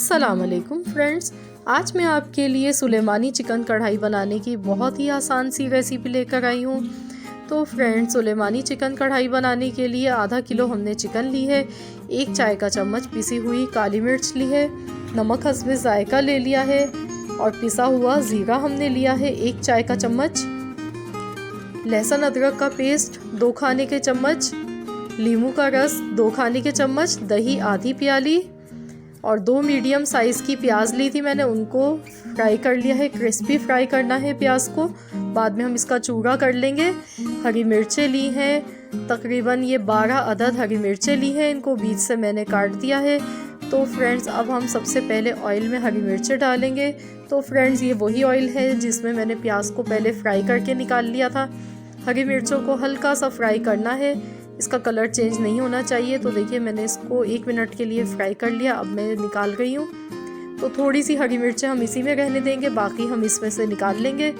अस्सलाम वालेकुम फ्रेंड्स, आज मैं आपके लिए सुलेमानी चिकन कढ़ाई बनाने की बहुत ही आसान सी रेसिपी लेकर आई हूँ। तो फ्रेंड्स, सुलेमानी चिकन कढ़ाई बनाने के लिए आधा किलो हमने चिकन ली है, 1 चाय का चम्मच पिसी हुई काली मिर्च ली है, नमक हस्बे जायका ले लिया है और पिसा हुआ ज़ीरा हमने लिया है 1 चाय का चम्मच, लहसुन अदरक का पेस्ट 2 खाने के चम्मच, नींबू का रस 2 खाने के चम्मच, दही आधी प्याली और 2 मीडियम साइज़ की प्याज ली थी मैंने, उनको फ्राई कर लिया है। क्रिस्पी फ्राई करना है प्याज को, बाद में हम इसका चूरा कर लेंगे। हरी मिर्चें ली हैं, तकरीबन ये 12 अदद हरी मिर्चें ली हैं, इनको बीच से मैंने काट दिया है। तो फ्रेंड्स, अब हम सबसे पहले ऑयल में हरी मिर्चें डालेंगे। तो फ्रेंड्स, ये वही ऑयल है जिसमें मैंने प्याज को पहले फ्राई करके निकाल लिया था। हरी मिर्चों को हल्का सा फ्राई करना है, इसका कलर चेंज नहीं होना चाहिए। तो देखिए, मैंने इसको 1 मिनट के लिए फ्राई कर लिया, अब मैं निकाल रही हूँ। तो थोड़ी सी हरी मिर्चें हम इसी में रहने देंगे, बाकी हम इसमें से निकाल लेंगे।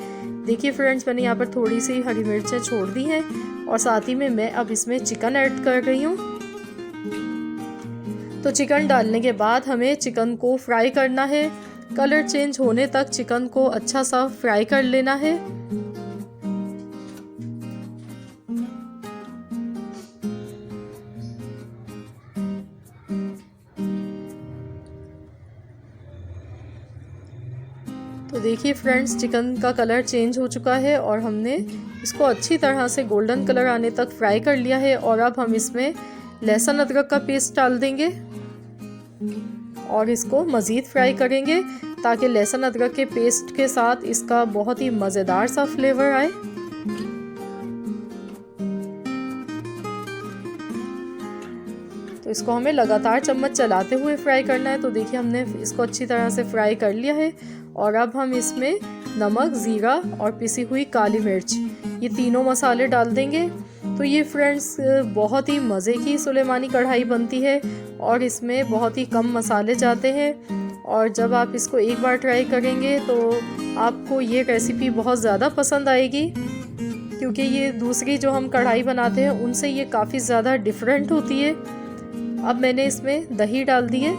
देखिए फ्रेंड्स, मैंने यहाँ पर थोड़ी सी हरी मिर्चें छोड़ दी हैं और साथ ही में मैं अब इसमें चिकन ऐड कर रही हूँ। तो चिकन डालने के बाद हमें चिकन को फ्राई करना है, कलर चेंज होने तक चिकन को अच्छा सा फ्राई कर लेना है। तो देखिए फ्रेंड्स, चिकन का कलर चेंज हो चुका है और हमने इसको अच्छी तरह से गोल्डन कलर आने तक फ्राई कर लिया है। और अब हम इसमें लहसुन अदरक का पेस्ट डाल देंगे और इसको मज़ीद फ्राई करेंगे ताकि लहसुन अदरक के पेस्ट के साथ इसका बहुत ही मज़ेदार सा फ्लेवर आए। तो इसको हमें लगातार चम्मच चलाते हुए फ्राई करना है। तो देखिए, हमने इसको अच्छी तरह से फ्राई कर लिया है और अब हम इसमें नमक, ज़ीरा और पिसी हुई काली मिर्च, ये तीनों मसाले डाल देंगे। तो ये फ्रेंड्स, बहुत ही मज़े की सुलेमानी कढ़ाई बनती है और इसमें बहुत ही कम मसाले जाते हैं। और जब आप इसको एक बार ट्राई करेंगे तो आपको ये रेसिपी बहुत ज़्यादा पसंद आएगी, क्योंकि ये दूसरी जो हम कढ़ाई बनाते हैं उनसे ये काफ़ी ज़्यादा डिफरेंट होती है। अब मैंने इसमें दही डाल दी है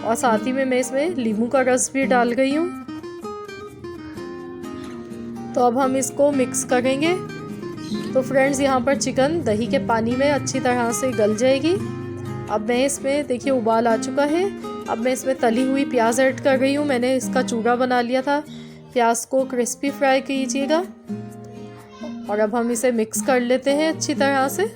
और साथ ही में मैं इसमें नींबू का रस भी डाल गई हूँ। तो अब हम इसको मिक्स करेंगे। तो फ्रेंड्स, यहाँ पर चिकन दही के पानी में अच्छी तरह से गल जाएगी। अब मैं इसमें, देखिए उबाल आ चुका है, अब मैं इसमें तली हुई प्याज ऐड कर रही हूँ। मैंने इसका चूरा बना लिया था। प्याज को क्रिस्पी फ्राई कीजिएगा और अब हम इसे मिक्स कर लेते हैं अच्छी तरह से।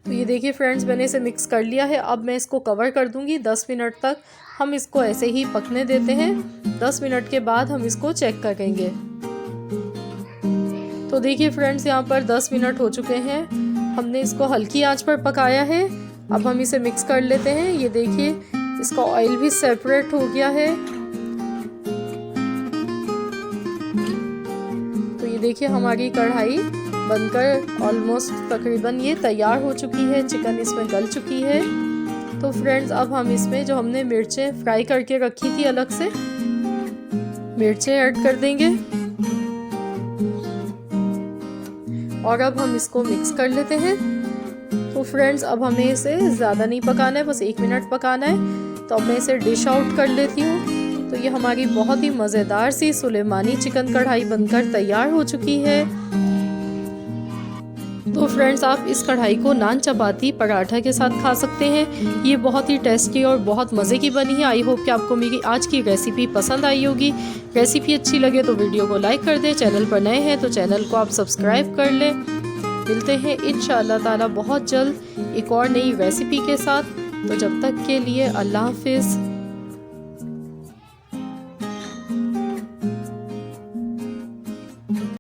तो ये देखिए फ्रेंड्स, मैंने इसे मिक्स कर लिया है। अब मैं इसको कवर कर दूंगी 10 मिनट तक। हम इसको ऐसे ही पकने देते हैं। 10 मिनट के बाद हम इसको चेक करेंगे। तो देखिए फ्रेंड्स, यहाँ पर 10 मिनट हो चुके हैं। हमने इसको हल्की आंच पर पकाया है। अब हम इसे मिक्स कर लेते हैं। ये देखिए, इसका ऑयल भी सेपरेट हो गया है। तो ये देखिए, हमारी कढ़ाई बनकर ऑलमोस्ट तकरीबन ये तैयार हो चुकी है। चिकन इसमें गल चुकी है। तो फ्रेंड्स, अब हम इसमें जो हमने मिर्चें फ्राई करके रखी थी अलग से, मिर्चें ऐड कर देंगे और अब हम इसको मिक्स कर लेते हैं। तो फ्रेंड्स, अब हमें इसे ज़्यादा नहीं पकाना है, बस 1 मिनट पकाना है। तो अब मैं इसे डिश आउट कर लेती हूँ। तो ये हमारी बहुत ही मज़ेदार सी सुलेमानी चिकन कढ़ाई बनकर तैयार हो चुकी है। तो फ्रेंड्स, आप इस कढ़ाई को नान, चपाती, पराठा के साथ खा सकते हैं। ये बहुत ही टेस्टी और बहुत मज़े की बनी है। आई होप कि आपको मेरी आज की रेसिपी पसंद आई होगी। रेसिपी अच्छी लगे तो वीडियो को लाइक कर दें। चैनल पर नए हैं तो चैनल को आप सब्सक्राइब कर लें। मिलते हैं इंशाअल्लाह ताला बहुत जल्द एक और नई रेसिपी के साथ। तो जब तक के लिए अल्लाह हाफिज़।